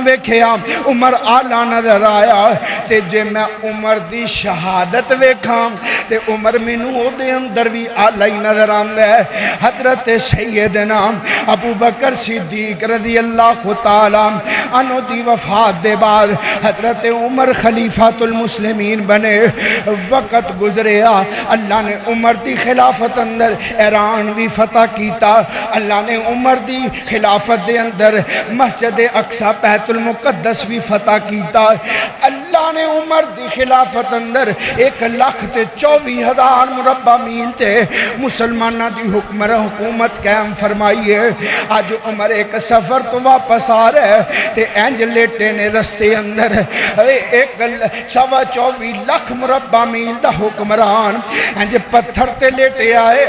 ویکھیا عمر آلہ نظر آیا تے جے میں عمر دی شہادت ویکھاں تے عمر مینوں او دے اندر بھی آلہ ہی نظر آندا ہے۔ حضرت سیدنا ابو بکر صدیق رضی اللہ تعالیٰ عنہ دی وفات دے بعد حضرت عمر خلیفۃ المسلمین بنے، وقت گزریا اللہ نے عمر دی خلافت اندر ایران بھی فتح کیتا، اللہ نے عمر دی خلافت دے اندر مسجد اقصی بیت المقدس بھی فتح کیتا، اللہ نے عمر دی خلافت اندر 1,24,000 مربع میل تے مسلمانہ دی حکومت قائم فرمائی ہے۔ آج عمر ایک سفر تو واپس آ رہے تے اینج لیٹے نے رستے اندر 1,24,00,000 مربع میل دا حکمران اینج پتھر تے لیٹے آئے،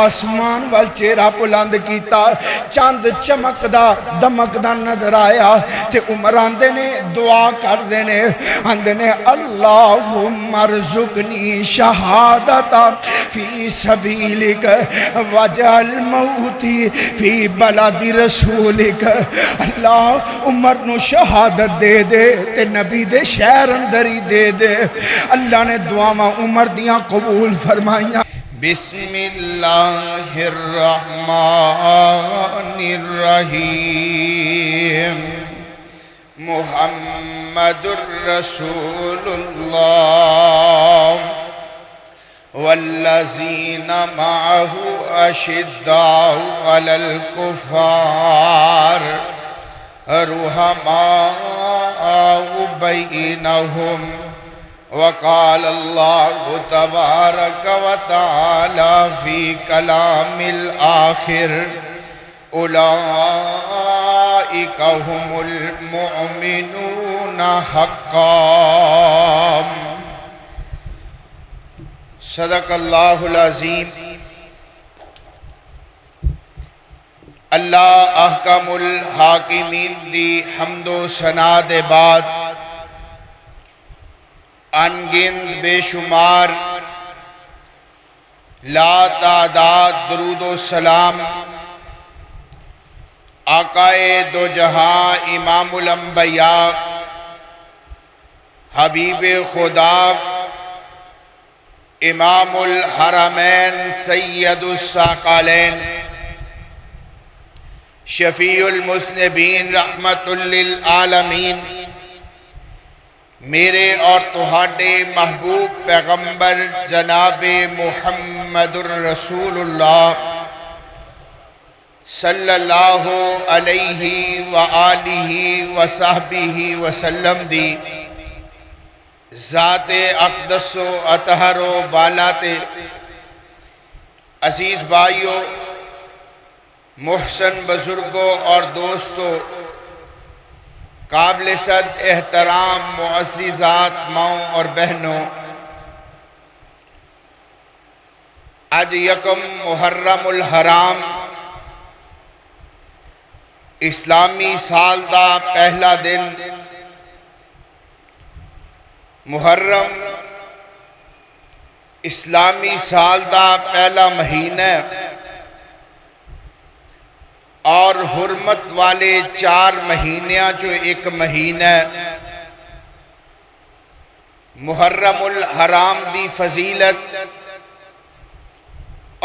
آسمان وال چہرہ بلند کیتا، چاند چمکدا دمکدا نظر آیا تے عمر آندے نے دعا کر دینے، آندے نے اللہم ارزقنی شہادتا فی سبیلک وجعل موتی فی بلد رسولک۔ اللہ عمر نو شہادت دے دے تے نبی دے شہر اندر ہی دے دے۔ اللہ نے دعاواں عمر دیاں قبول فرمائیاں۔ بسم اللہ الرحمن الرحیم محمد الرسول اللہ والذین معه اشداء علی الکفار رحماء بینہم وقال اللہ تبارک وتعالی فی کلام الآخر اولئک هم المؤمنون حقا۔ صدق اللہ العظیم۔ اللہ احکم الحاکمین دی حمد و ثنا دے بعد انگنت بے شمار لا تعداد درود و سلام آقائے دو جہاں امام الانبیاء حبیب خدا امام الحرمین سید الثقلین شفیع المذنبین رحمت للعالمین میرے اور تہاڈے محبوب پیغمبر جناب محمد الرسول اللہ صلی اللہ علیہ وآلہ وصحبہ وسلم دی ذات اقدس و اطہر و بالات عزیز بھائیوں، محسن بزرگوں اور دوستوں، قابل صد احترام معززات ماؤں اور بہنوں، آج یکم محرم الحرام اسلامی سال دا پہلا دن، محرم اسلامی سال دا پہلا مہینہ اور حرمت والے 4 مہینیاں جو ایک مہینہ محرم الحرام دی فضیلت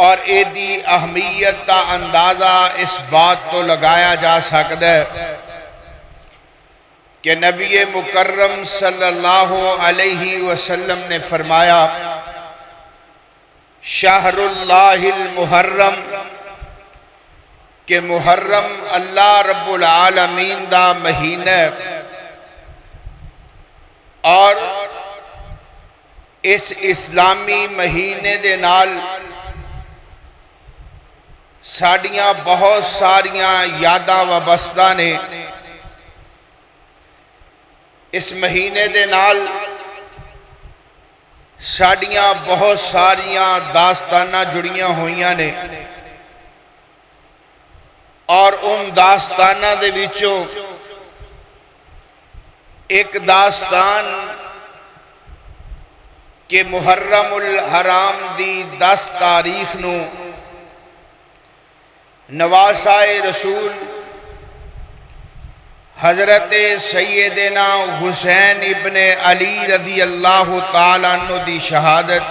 اور اے دی اہمیت دا اندازہ اس بات تو لگایا جا سکتا ہے کہ نبی مکرم صلی اللہ علیہ وسلم نے فرمایا شہر اللہ المحرم، کہ محرم اللہ رب العالمین دا مہینہ اور اس اسلامی مہینے دے نال ساڑیاں بہت ساریاں یاداں وابستہ نے۔ اس مہینے دے نال ساڑیاں بہت ساریاں داستانہ جڑیاں ہوئیاں نے، اور ان داستانہ دے وچوں ایک داستان کہ محرم الحرام دی 10 تاریخ نو نواسائے رسول حضرت سیدنا حسین ابن علی رضی اللہ تعالیٰ عنہ دی شہادت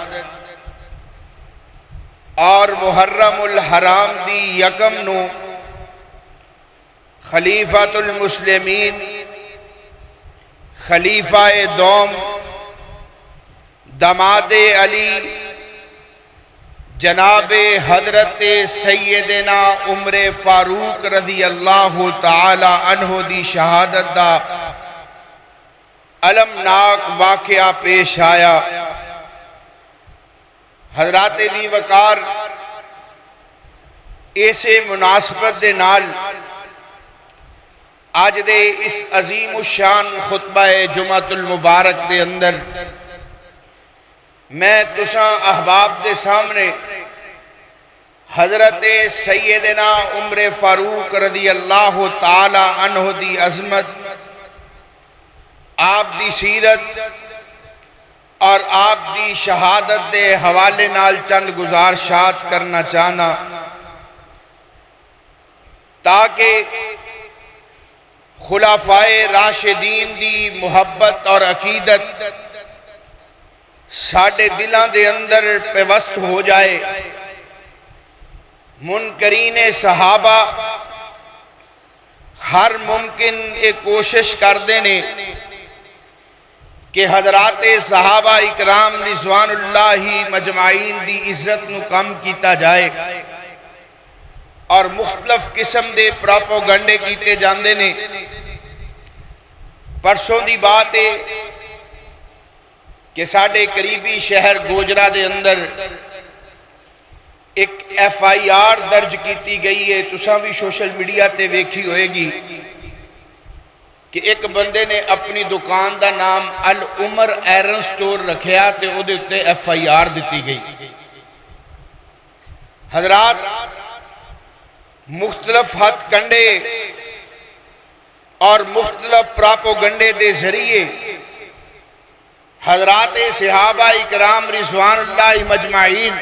اور محرم الحرام دی یکم نو خلیفۃ المسلمین خلیفہ دوم داماد علی جناب حضرت سیدنا عمر فاروق رضی اللہ تعالی عنہ دی شہادت دا المناک واقعہ پیش آیا۔ حضرات دی وقار ایسے مناسبت دے نال آج دے اس عظیم الشان خطبہ جمعۃ المبارک دے اندر میں تساں احباب دے سامنے حضرت سیدنا عمر فاروق رضی اللہ تعالی عنہ دی عظمت، آپ دی سیرت اور آپ دی شہادت دے حوالے نال چند گزارشات کرنا چاہنا تاکہ خلفائے راشدین دی محبت اور عقیدت ساڑھے دلان دے اندر پیوست ہو جائے۔ منکرین صحابہ ہر ممکن ایک کوشش کر دینے کہ حضرات صحابہ اکرام رضوان اللہ مجمعین دی عزت نو کم کیتا جائے اور مختلف قسم دے پراپوگنڈے کیتے جاندے نے۔ پرسوں دی بات ہے کہ ساڑھے قریبی شہر گوجرہ دے اندر ایک ایف آئی آر درج کیتی گئی ہے، تساں بھی سوشل میڈیا تے ویکھی ہوئے گی کہ ایک بندے نے اپنی دکان دا نام العمر آئرن سٹور رکھیا تے او دے اتے ایف آئی آر دیتی گئی۔ حضرات مختلف ہتھ کنڈے اور مختلف پراپوگنڈے دے ذریعے حضرات صحابہ اکرام رضوان اللہ مجمعین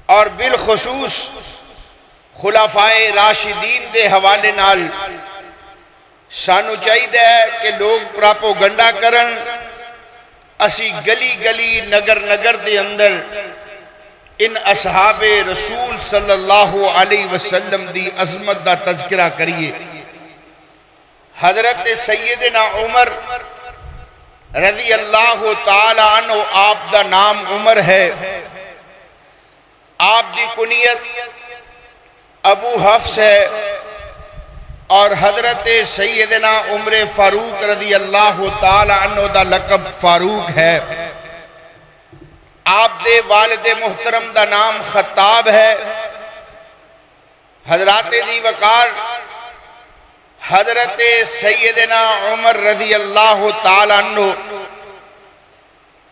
اور بالخصوص خلفائے راشدین دے حوالے نال سانو چاہیے ہے کہ لوگ پراپوگنڈا کرن، اسی گلی گلی نگر نگر دے اندر ان اصحاب رسول صلی اللہ علیہ وسلم دی عظمت دا تذکرہ کریے۔ حضرت سیدنا عمر رضی اللہ تعالی عنہ، آپ دا نام عمر ہے، آپ دی کنیت ابو حفص ہے اور حضرت سیدنا عمر فاروق رضی اللہ تعالی عنہ دا لقب فاروق ہے۔ آپ دے والد محترم دا نام خطاب ہے۔ حضرات دی وقار حضرت سیدنا عمر رضی اللہ تعالی عنہ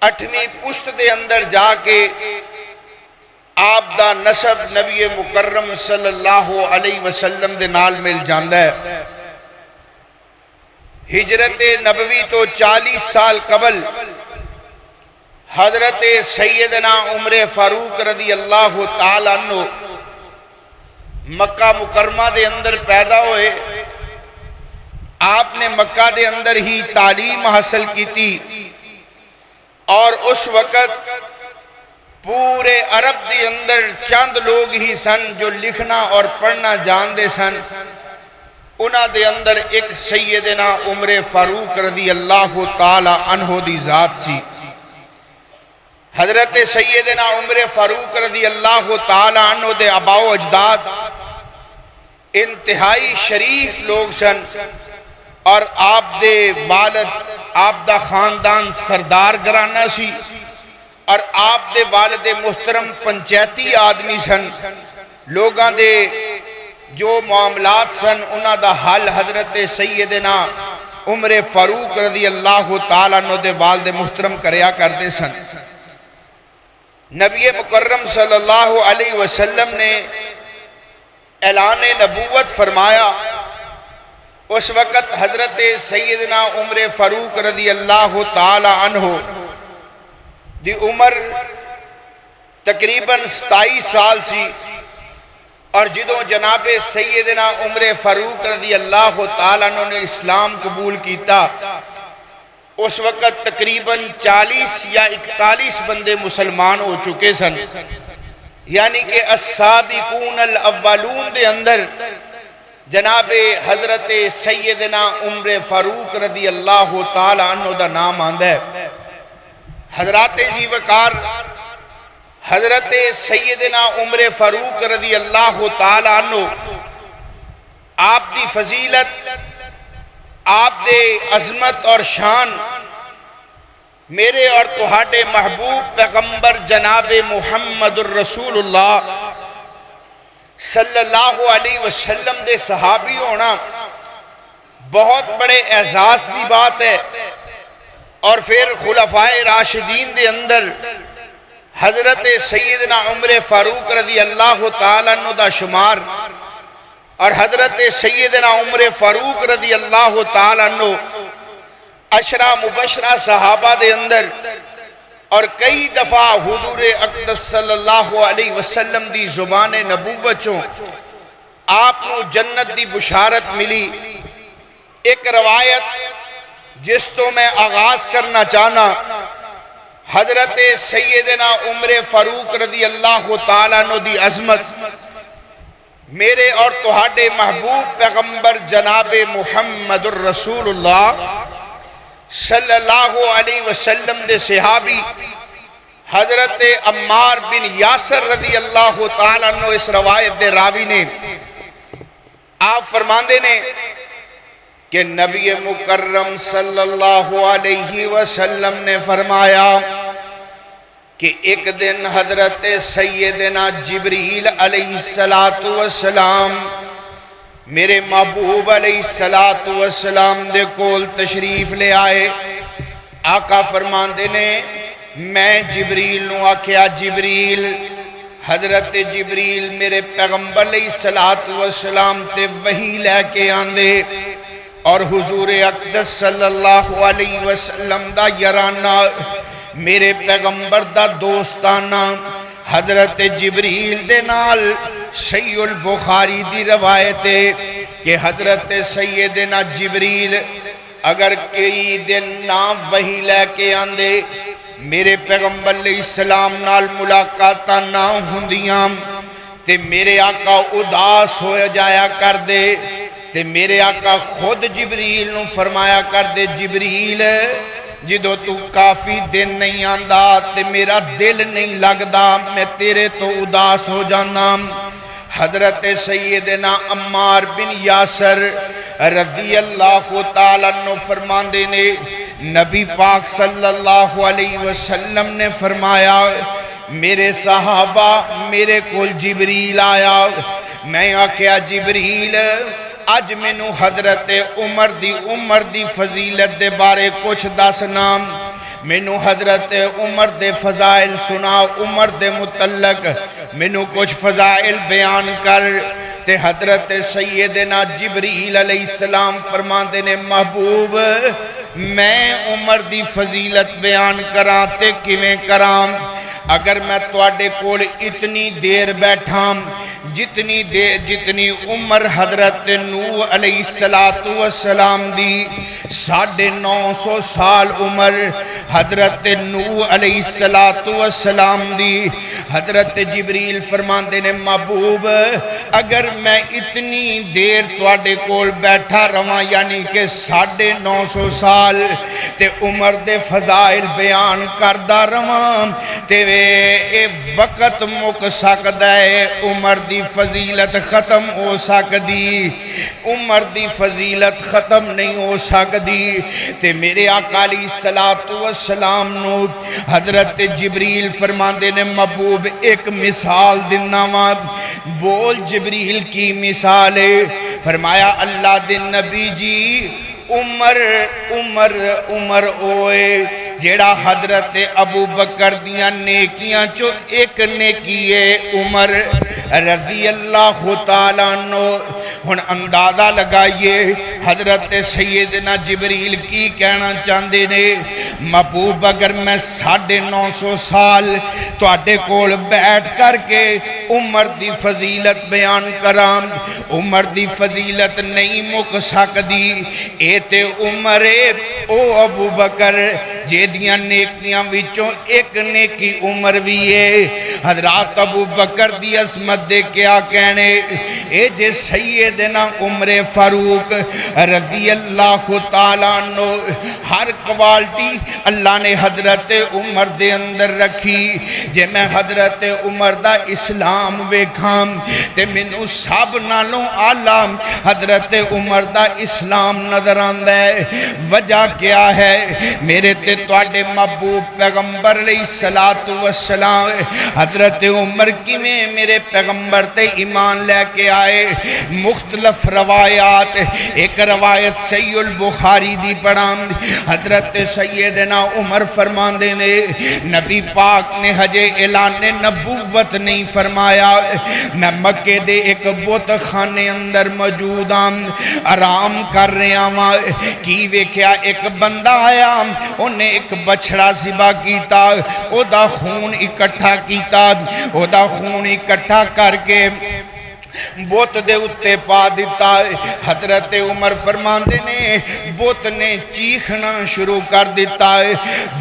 8ویں پشت دے اندر جا کے آپ دا نسب نبی مکرم صلی اللہ علیہ وسلم دے نال مل جاندہ ہے۔ ہجرت نبوی تو 40 سال قبل حضرت سیدنا عمر فاروق رضی اللہ تعالی عنہ مکہ مکرمہ دے اندر پیدا ہوئے۔ آپ نے مکہ دے اندر ہی تعلیم حاصل کی تھی اور اس وقت پورے عرب دے اندر چند لوگ ہی سن جو لکھنا اور پڑھنا جاندے سن۔ انہاں دے اندر ایک سیدنا عمر فاروق رضی اللہ تعالی عنہ دی ذات سی۔ حضرت سیدنا عمر فاروق رضی اللہ تعالی عنہ دے آباء و اجداد انتہائی شریف لوگ سن اور آپ دے والد، آپ دا خاندان سردار گرانہ سی اور آپ دے والد محترم پنچایتی آدمی سن۔ لوگاں دے جو معاملات سن انہاں دا حل حضرت سیدنا عمر فاروق رضی اللہ تعالیٰ عنہ دے والد محترم کریا کرتے سن۔ نبی مکرم صلی اللہ علیہ وسلم نے اعلان نبوت فرمایا۔ اس وقت حضرت سیدنا عمر فاروق رضی اللہ تعالی عنہ دی عمر تقریباً 27 سال سی اور جدوں جناب سیدنا عمر فاروق رضی اللہ تعالیٰ عنہ نے اسلام قبول کیتا، اس وقت تقریباً 40 یا 41 بندے مسلمان ہو چکے سن، یعنی کہ السابقون الاولون دے اندر جناب حضرت سیدنا عمر فاروق رضی اللہ تعالیٰ عنہ دا نام آندا ہے۔ حضرات جی وقار، حضرت سیدنا عمر فاروق رضی اللہ تعالیٰ عنہ، آپ دی فضیلت، آپ دے عظمت اور شان میرے اور تہاڈے محبوب پیغمبر جناب محمد الرسول اللہ صلی اللہ علیہ وسلم دے صحابی ہونا بہت بڑے اعزاز دی بات ہے۔ اور پھر خلفائے راشدین دے اندر حضرت سیدنا عمر فاروق رضی اللہ تعالیٰ عنہ دا شمار، اور حضرت سیدنا عمر فاروق رضی اللہ تعالیٰ عنہ عشرہ مبشرہ صحابہ دے اندر، اور کئی دفعہ حضور اقدس صلی اللہ علیہ وسلم دی زبان نبوتوں آپ کو جنت دی بشارت ملی۔ ایک روایت جس تو میں آغاز کرنا چاہنا، حضرت سیدنا عمر فاروق رضی اللہ تعالیٰ عنہ دی عظمت میرے اور تہاڈے محبوب پیغمبر جناب محمد الرسول اللہ صلی اللہ علیہ وسلم دے صحابی حضرت عمار بن یاسر رضی اللہ تعالیٰ عنہ اس روایت دے راوی نے، آپ فرماندے نے کہ نبی مکرم صلی اللہ علیہ وسلم نے فرمایا کہ ایک دن حضرت سیدنا جبریل علیہ السلام میرے محبوب علیہ السلام دے کول تشریف لے آئے۔ آقا فرماندے نے میں جبریل نو آکھیا جبریل، حضرت جبریل میرے پیغمبر علیہ السلام تے وحی لے کے آندے، اور حضور اقدس صلی اللہ علیہ وسلم دا یارانہ، میرے پیغمبر دا دوستانہ حضرت جبریل دے نال صحیح البخاری دی روایت ہے کہ حضرت سیدنا جبریل اگر کئی دن نام وحی لے کے آندے، میرے پیغمبر علیہ السلام نال ملاقاتاں نہ ہوندیاں تے میرے آقا اداس ہو جایا کر دے، تے میرے آقا خود جبریل نو فرمایا کر دے جبریل جدو تو کافی دن نہیں آندا تے میرا دل نہیں لگدا، میں تیرے تو اداس ہو جانا۔ حضرت سیدنا عمار بن یاسر رضی اللہ تعالیٰ عنہ فرماندے نے نبی پاک صلی اللہ علیہ وسلم نے فرمایا میرے صحابہ میرے کول جبریل آیا، میں آکھیا جبریل اج مینوں حضرت عمر دی فضیلت دے بارے کچھ دسنا، مینوں حضرت عمر دے فضائل سنا، عمر دے متعلق مینوں کچھ فضائل بیان کر۔ تے حضرت سیدنا جبریل علیہ السلام فرماندے نے محبوب میں عمر دی فضیلت بیان کراں تے کیویں کراں؟ اگر میں تواڈے کول اتنی دیر بیٹھاں جتنی عمر حضرت نوح علیہ السلام دی 950 سال عمر، حضرت نوح علیہ السلام دی، حضرت جبریل فرماندے نے محبوب اگر میں اتنی دیر تواڈے کول بیٹھا رہاں یعنی کہ 950 سال تے عمر دے فضائل بیان کردا رہاں تے اے وقت مک سکدا ہے، عمر دی فضیلت ختم ہو سکدی، عمر دی فضیلت ختم نہیں ہو سکدی۔ تے میرے آقا علیہ السلام نو حضرت جبریل فرماندے نے محبوب ایک مثال دینا وا، بول جبریل کی مثال ہے؟ فرمایا اللہ دے نبی جی عمر اوئے جیڑا حضرت ابو بکر دیاں نیکیاں چو ایک نیکی ہے عمر رضی اللہ تعالیٰ عنہ۔ ہن اندازہ لگائیے حضرت سیدنا جبریل کی کہنا چاہتے نے محبوب اگر میں 950 سال تواڈے کول بیٹھ کر کے عمر دی فضیلت بیان کرام عمر دی فضیلت نہیں مک سکدی اے تے عمر او ابو بکر جیدیاں نیکیاں وچوں ایک نیکی عمر بھی ہے حضرات ابو بکر دی عظمت دے کیا کہنے اے جے سیدنا عمر فاروق رضی اللہ تعالیٰ عنہ ہر کوالٹی اللہ نے حضرت عمر دے اندر رکھی جے میں حضرت عمر دا اسلام ویکھام تے مینوں سب نالوں اعلیٰ حضرت عمر دا اسلام نظر آندا ہے وجہ کیا ہے میرے تے تواڈے محبوب پیغمبر علیہ السلام حضرت عمر کی میں میرے پیغمبر تے ایمان لے کے آئے مختلف روایات ایک روایت صحیح البخاری دی پڑھام حضرت سیدنا عمر فرماندے نے نبی پاک نے ہجے اعلان نبوت نہیں فرمایا میں مکے دے ایک بت خانے اندر موجود آرام کر رہا ہاں کی ویکھیا ایک بندہ آیا انہیں ایک بچڑا ذبح کیتا او دا خون اکٹھا کیتا او دا خون اکٹھا کر کے بوت دے اتے پا دیتا حضرت عمر فرماندے نے بوت نے چیخنا شروع کر دیتا ہے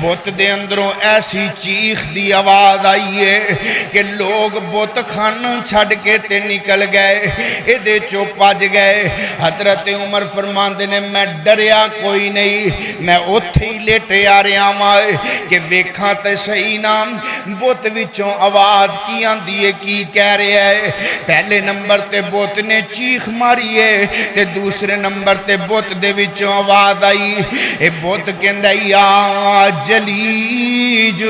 بوت دے اندروں ایسی چیخ دی آواز آئی ہے کہ لوگ بوت خانہ چھڑ کے تے نکل گئے اے دے چو پاج گئے حضرت عمر فرماندے نے میں ڈریا کوئی نہیں میں اتھے ہی لیٹے آ رہا ہوں کہ ویکھاں تے صحیح نام بوت وچوں آواز کی آندی کی کہہ رہے ہے پہلے نمبر تے بوت نے چیخ ماری ہے تے دوسرے نمبر تے بوت دے وچوں آواز آئی اے بوت کہندا یا جلیج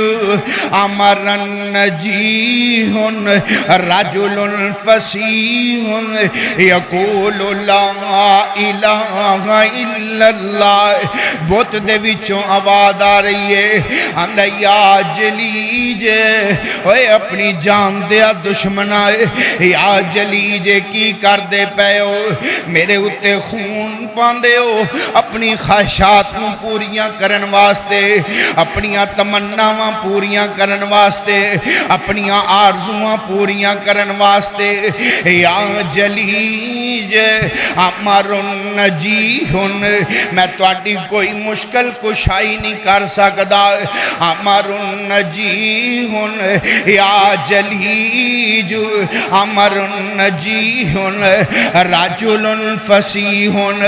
امرن جیہن رجل فصیح یقول لا الہ الا اللہ بوت دے وچوں آواز آ رہی ہے آندا یا جلیج اوے اپنی جان دیا دشمنا یا جلیج کی کر دے پے ہو میرے اتے خون پاندے ہو اپنی خواہشات نو پوریاں کرن واسطے اپنیاں تمناواں پوریاں کرن واسطے اپنیاں آرزوواں پوریاں کرن واسطے یا جلیج امرن جیہن میں تواڈی کوئی مشکل کشائی نہیں کر سکدا امرن جیہن یا جلیج امرن جیہن رجل فصیحن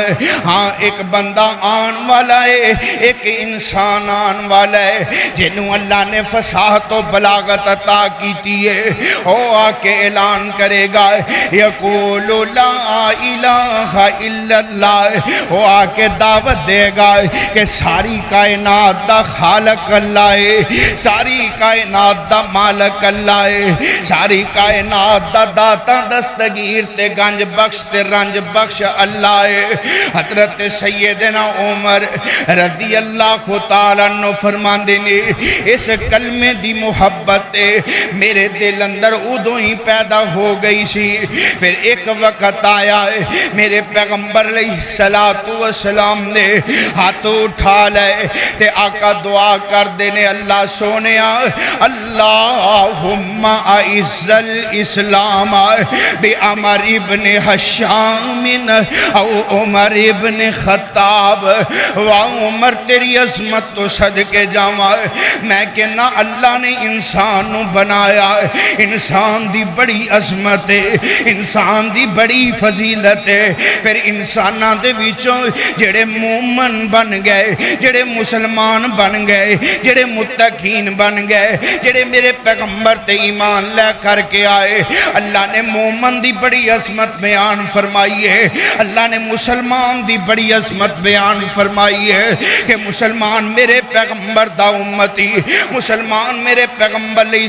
ہاں ایک بندہ آن والا ہے ایک انسان آن والا ہے جنہوں اللہ نے فصاحت و بلاغت عطا کیتی ہے وہ آ کے اعلان کرے گا یقول لا الہ الا اللہ وہ آ کے دعوت دے گا کہ ساری کائنات دا خالق اللہ ہے ساری کائنات دا مالک اللہ ہے ساری کائنات دا داتا دستگیر تے گنج بخش تے رنج بخش اللہ ہے حضرت سیدنا عمر رضی اللہ تعالیٰ عنہ فرماندے نے اس کلمے دی محبت میرے دل اندر ادوں ہی پیدا ہو گئی سی پھر ایک وقت آیا ہے میرے پیغمبر علیہ السلام نے ہاتھ اٹھا لے تے آقا دعا کر دینے اللہ سونیا اللہم اعز الاسلام بی عمر ابن حشام او عمر ابن خطاب و عمر تیری عظمت تو صدقے جاواں میں کہنا اللہ نے انسان بنایا انسان دی بڑی عظمت ہے انسان دی بڑی فضیلت ہے پھر انساناں دے وچوں جڑے مومن بن گئے جڑے مسلمان بن گئے جڑے متقین بن گئے جڑے میرے پیغمبر تے ایمان لے کر کے آئے اللہ نے مومن دی بڑی عظمت بیان فرمائی ہے اللہ نے مسلمان دی بڑی عظمت بیان فرمائی ہے کہ مسلمان میرے پیغمبر دا امتی مسلمان میرے پیغمبر علیہ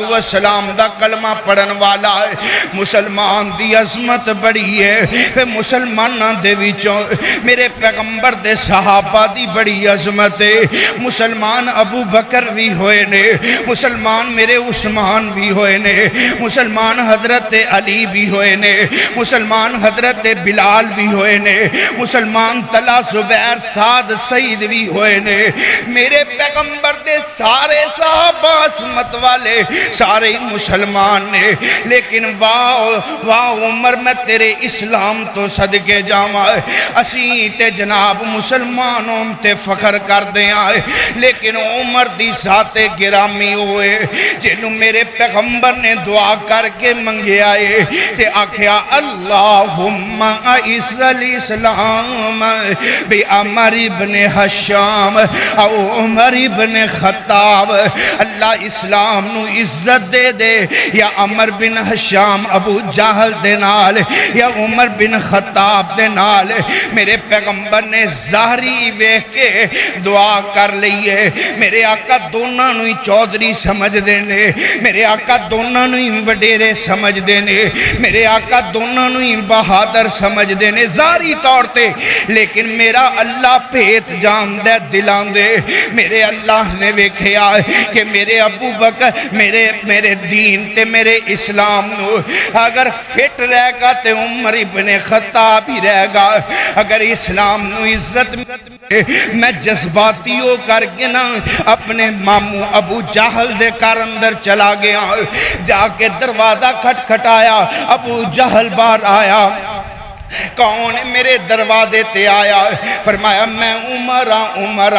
السلام دا کلمہ پڑھن والا ہے مسلمان دی عظمت بڑی ہے کہ مسلماناں دے وچوں میرے پیغمبر دے صحابہ دی بڑی عظمت ہے مسلمان ابو بکر بھی ہوئے نے مسلمان میرے عثمان بھی ہوئے نے مسلمان حضرت علی بھی بھی ہوئے نے، مسلمان حضرت بلال بھی ہوئے نے، مسلمان طلحہ زبیر سعد سعید بھی ہوئے نے، میرے پیغمبر دے سارے صحابہ عصمت والے سارے مسلمان نے، لیکن واہ عمر میں تیرے اسلام تو صدقے جاواں، اسی تے جناب مسلمانوں تے فخر کر دیں آئے، لیکن عمر دی ذات گرامی ہوئے جنہوں میرے پیغمبر نے دعا کر کے منگے آئے تے آکھیا اللہم اعز الاسلام بی عمر ابن حشام او عمر ابن خطاب، اللہ اسلام نو عزت دے دے یا عمر بن حشام ابو جہل دے نال یا عمر بن خطاب دے نال۔ میرے پیغمبر نے ظاہری ویکھ کے دعا کر لئیے، میرے آقا دونوں نوی چودری سمجھ دینے، میرے آقا دونوں نوی وڈیرے سمجھ دینے، میرے آقا دونوں نوی بہادر سمجھ دینے ظاہری طور تے، لیکن میرا اللہ پیت جان دے دلان دے، میرے اللہ نے ویکھیا کہ میرے ابو بکر میرے دین تے میرے اسلام نو اگر فٹ رہ گا تے عمر ابن خطاب ہی رہ گا، اگر اسلام نو عزت میں جذباتی ہو کر کے نا اپنے ماموں ابو جہل دے کار اندر چلا گیا، جا کے دروازہ کھٹ کھٹایا، ابو جہل باہر آیا، کون میرے دروازے تے آیا، فرمایا میں عمر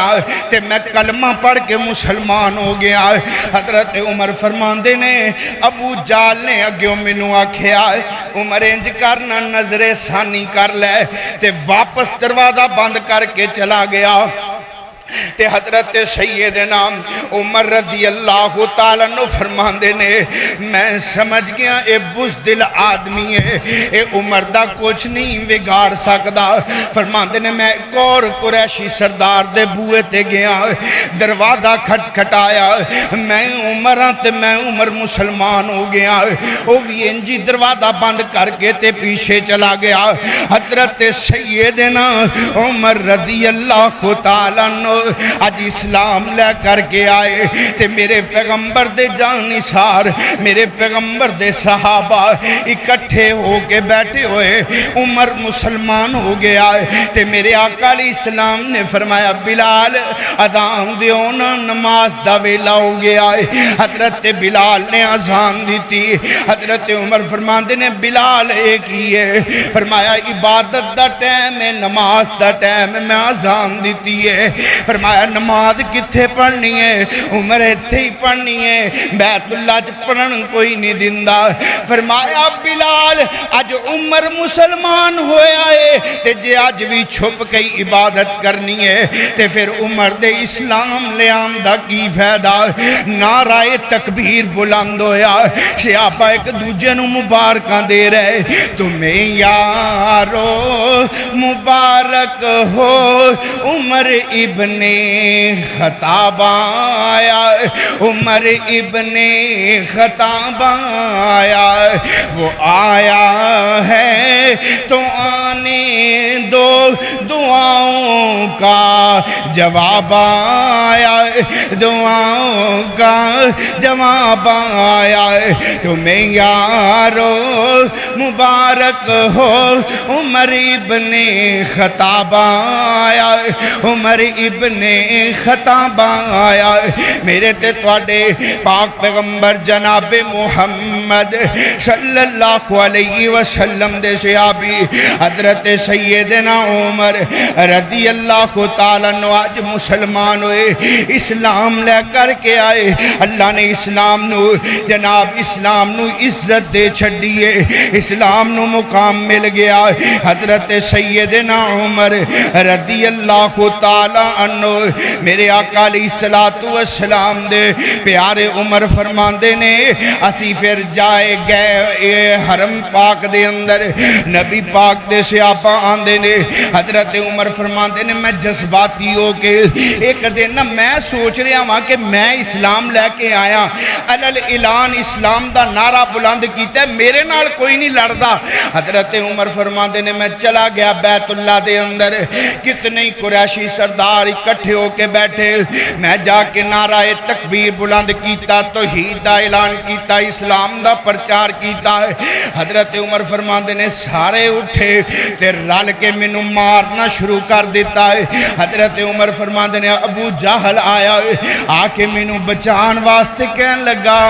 تے میں کلمہ پڑھ کے مسلمان ہو گیا۔ حضرت عمر فرماندے نے ابو جال نے اگیوں منو آکھیا عمر انج کرنا نظر ثانی کر لے تے واپس دروازہ بند کر کے چلا گیا۔ تے حضرت سیدنا عمر رضی اللہ تعالیٰ نو فرماندے نے میں سمجھ گیا اے بزدل آدمی ہے، اے عمر دا کچھ نہیں بگاڑ سکدا۔ فرماندے نے میں ایک اور قریشی سردار دے بوئے تے گیا، دروازہ کھٹ کھٹایا، میں عمران تے میں عمر مسلمان ہو گیا، وہ بھی انجی دروازہ بند کر کے تے پیچھے چلا گیا۔ حضرت سیدنا عمر رضی اللہ تعالیٰ نو آج اسلام لے کر کے آئے تے میرے پیغمبر دے جانثار میرے پیغمبر دے صحابہ اکٹھے ہو کے بیٹھے ہوئے، عمر مسلمان ہو گیا تے میرے آقا علیہ السلام نے فرمایا بلال اذان دیونا نماز دا ویلا ہو گیا ہے۔ حضرت بلال نے اذان دیتی، حضرت عمر فرماندے نے بلال ایک ہی ہے، فرمایا عبادت دا ٹائم ہے، نماز دا ٹائم ہے، میں اذان دیتی ہے۔ فرمایا نماز کتھے پڑھنی ہے؟ عمر ایتھے ہی پڑھنی ہے، بیت اللہ چ پڑھن کوئی نہیں دیندا۔ فرمایا بلال اج عمر مسلمان ہویا ہے تے جے اج بھی چھپ کئی عبادت کرنی ہے تے پھر عمر دے اسلام لے آندہ کی فائدہ؟ نعرہ تکبیر بلند ہویا، صحابہ ایک دوجے نو مبارکاں دے رہے، تمہیں یارو مبارک ہو عمر ابن خطاب آیا، عمر ابن خطاب آیا، وہ آیا ہے تو آنے دو، دعاؤں کا جواب آیا، دعاؤں کا جواب آیا، تمہیں یارو مبارک ہو عمر ابن خطاب آیا، عمر ابن خطاب آیا۔ میرے تے تواڈے پاک پیغمبر جناب محمد صلی اللہ علیہ وسلم دے صحابی حضرت سیدنا عمر رضی اللہ تعالیٰ عنہ آج مسلمان ہوئے، اسلام لے کر کے آئے، اللہ نے اسلام نو جناب اسلام نو عزت دے چھڑیے، اسلام نو مقام مل گیا۔ حضرت سیدنا عمر رضی اللہ تعالیٰ عنہ میرے آقا علیہ السلام دے پیارے عمر فرماندے نے اسی پھر جائے گئے حرم پاک دے اندر، نبی پاک دے صحابہ آندے نے، حضرت عمر فرماندے نے میں جذباتی ہو کے ایک دن میں سوچ رہا ہوں کہ میں اسلام لے کے آیا، علل اعلان اسلام دا نعرہ بلند کیتا ہے، میرے نال کوئی نہیں لڑدا۔ حضرت عمر فرماندے نے میں چلا گیا بیت اللہ دے اندر، کتنے قریشی سردار اکٹھے ہو کے بیٹھے میں جا کے نعرہ تکبیر بلند کیتا توحید دا اعلان کیتا اسلام دا پرچار کیتا حضرت عمر فرماندے نے سارے اٹھے تے رل کے مینوں مارنا شروع کر دیتا ہے حضرت عمر فرماندے نے ابو جہل آیا آ کے مینوں بچان واسطے کہن لگا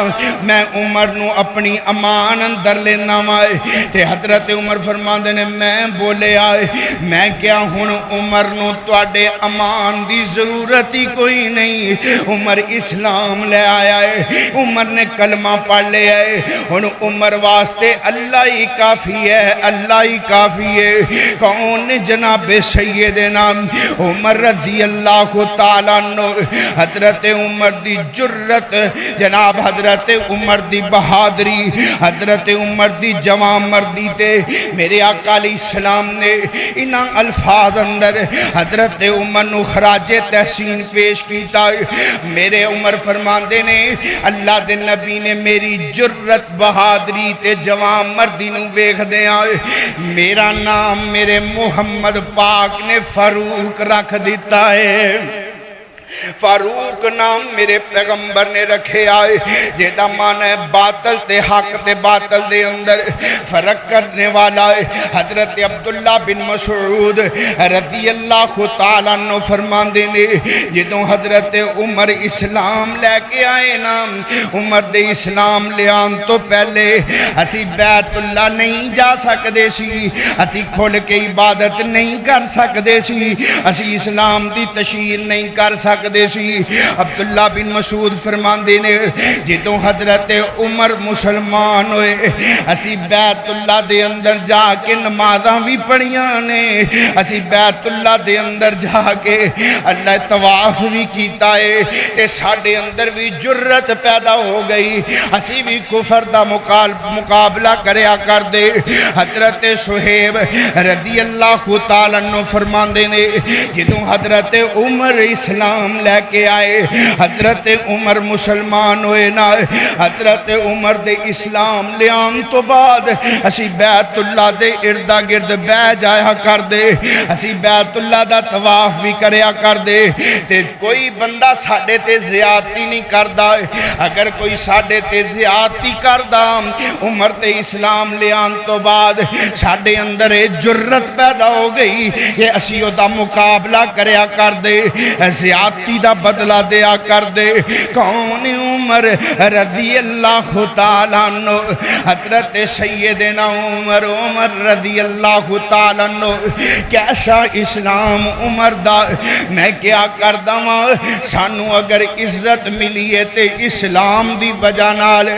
میں عمر نو اپنی امان اندر لینا وائے تے حضرت عمر فرماندے نے میں بولے آئے میں کیا ہن عمر نو تواڈے امان دی ضرورت ہی کوئی نہیں عمر اسلام لے آیا ہے عمر نے کلمہ پڑھ لے آئے ہن عمر واسطے اللہ ہی کافی ہے اللہ ہی کافی ہے کون جناب سیدنا عمر رضی اللہ تعالیٰ عنہ حضرت عمر دی جرت جناب حضرت عمر دی بہادری حضرت عمر دی جوان مردی تے میرے آقا علیہ السلام نے انہاں الفاظ اندر حضرت عمر نو خراج تحسین پیش کیتا میرے عمر فرماندے نے اللہ دے نبی نے میری جرت بہادری تے جوان مردی نو ویکھ دیا میرا نام میرے محمد پاک نے فاروق رکھ دیتا ہے فاروق نام میرے پیغمبر نے رکھے آئے جیدہ معنی ہے باطل تے حق تے باطل دے اندر فرق کرنے والا ہے حضرت عبداللہ بن مسعود رضی اللہ تعالیٰ عنہ فرماندے نے جدوں حضرت عمر اسلام لے کے آئے نا عمر دے اسلام لے آن تو پہلے اسی بیت اللہ نہیں جا سکدے سی اسی کھول کے عبادت نہیں کر سکدے سی اسی اسلام دی تشہیر نہیں کر سکدے سی عبداللہ بن مسعود فرماندے نے جدوں حضرت عمر مسلمان ہوئے اسی بیت اللہ دے اندر جا کے نمازاں بھی پڑھیاں نے اسی بیت اللہ دے اندر جا کے اللہ طواف بھی کیتا ہے تے ساڑے اندر بھی جرت پیدا ہو گئی اسی بھی کفر دا مقابلہ کریا کر دے حضرت صہیب رضی اللہ تعالیٰ عنہ فرماندے نے جدوں حضرت عمر اسلام لے کے آئے حضرت عمر مسلمان ہوئے نا حضرت عمر دے اسلام لے آن تو بعد اسی بیت اللہ دے اردہ گرد بہ جایا کر دے اسی بیت اللہ دا طواف بھی کریا کر دے تے کوئی بندہ ساڑے تے زیادتی نہیں کردہ اگر کوئی ساڑے تے زیادتی کردہ عمر تے اسلام لے آن تو بعد ساڑے اندر جرت پیدا ہو گئی کہ اسی دا مقابلہ کریا کر دے زیادتی دا بدلہ دیا کر دے کون عمر رضی اللہ تعالیٰ عنہ حضرت سیدنا عمر رضی اللہ تعالیٰ عنہ کیسا اسلام عمر دا میں کیا کردہ ہوں سانو اگر عزت ملیے تے اسلام دی وجہ نال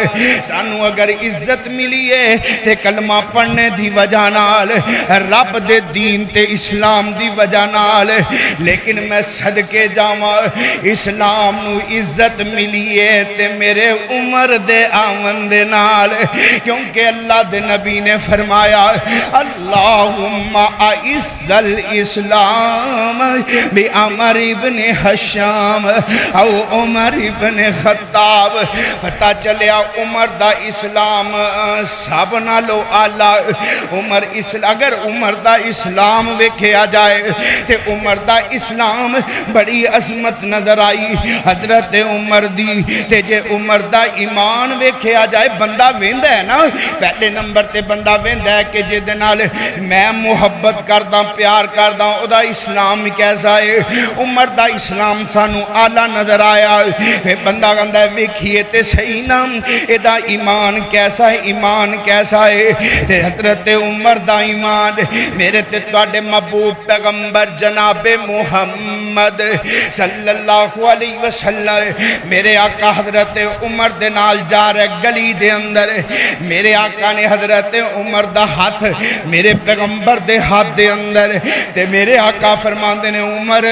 سانو اگر عزت ملیے تے کلمہ پڑھنے دی وجہ نال رب دے دین تے اسلام دی وجہ نال لیکن میں صدقے جاواں اسلام نو عزت ملیے تے میرے عمر دے آمن دے نال کیونکہ اللہ دے نبی نے فرمایا اللہم اعز الاسلام بی عمر ابن حشام او عمر ابن خطاب پتہ چلیا عمر دا اسلام سب نالو آلہ عمر اگر عمر دا اسلام ویکھیا جائے تے عمر دا اسلام بڑی عظمت نظر آئی حضرت عمر دی تے جے عمر دا ایمان ویکھیا جائے بندہ ویندہ ہے نا پہلے نمبر تے بندہ ویندہ ہے کہ جے دنال میں محبت کردہ پیار کردہ او دا اسلام کیسا ہے عمر دا اسلام سانو آلہ نظر آیا پھر بندہ گندہ ویکھیے تے صحیح نام اے دا ایمان کیسا ہے ایمان کیسا ہے تے حضرت عمر دا ایمان میرے تے توڑے محبوب پیغمبر جناب محمد صلی اللہ علیہ وسلم میرے آقا حضرت عمر دے نال جا رہے گلی دے اندر میرے آقا نے حضرت عمر دا ہاتھ میرے پیغمبر دے ہاتھ دے اندر تے میرے آقا فرماندے نے عمر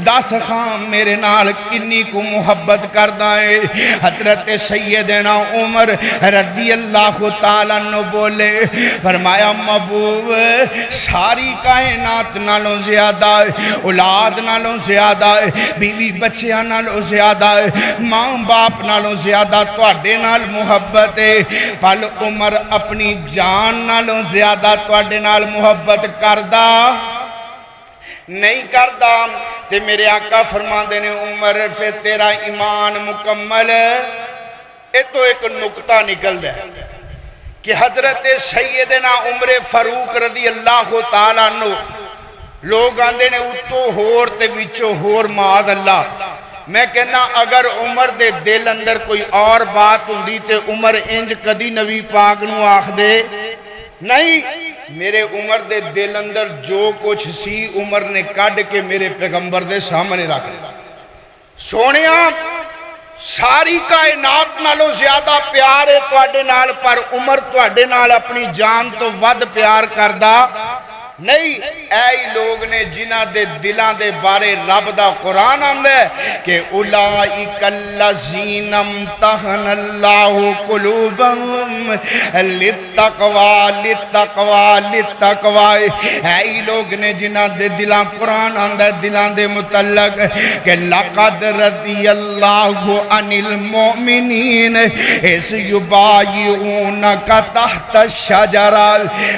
دس خام میرے نال کنی کو محبت کردہ ہے حضرت سیدنا عمر رضی اللہ تعالیٰ عنہ بولے فرمایا محبوب ساری کائنات نالوں زیادہ اولاد نالوں زیادہ بیوی بچیاں نالوں زیادہ ماں باپ نالوں زیادہ تواڈے نال محبت ہے پل عمر اپنی جان نالوں زیادہ تواڈے نال محبت کردہ نہیں کردا تے میرے آقا فرماندے نے عمر پھر تیرا ایمان مکمل اے تو ایک نقطہ نکل ہے کہ حضرت سیدنا عمر فاروق رضی اللہ تعالیٰ عنہ لوگ آندے نے اتو ہور تے وچو ہور معاذ اللہ میں کہنا اگر عمر دے دل اندر کوئی اور بات ہوندی تے عمر انج کدی نبی پاک نو آخ دے نہیں میرے عمر دے دل اندر جو کچھ سی عمر نے کڈ کے میرے پیغمبر دے سامنے رکھ دیا سونیا ساری کائنات نالوں زیادہ پیار ہے تواڈے نال پر عمر تواڈے نال اپنی جان تو ود پیار کردا نہیں اے لوگ نے جنہ دے دلاں دے بارے رب دا قرآن آمد ہے کہ اولائک الذین امتحن اللہ قلوبہم للتقوی للتقوی للتقوی اے لوگ نے جنہ دے دلاں قرآن آمد ہے دلاں دے متعلق کہ لقد رضی اللہ عن المؤمنین اس یبایعونک تحت الشجرہ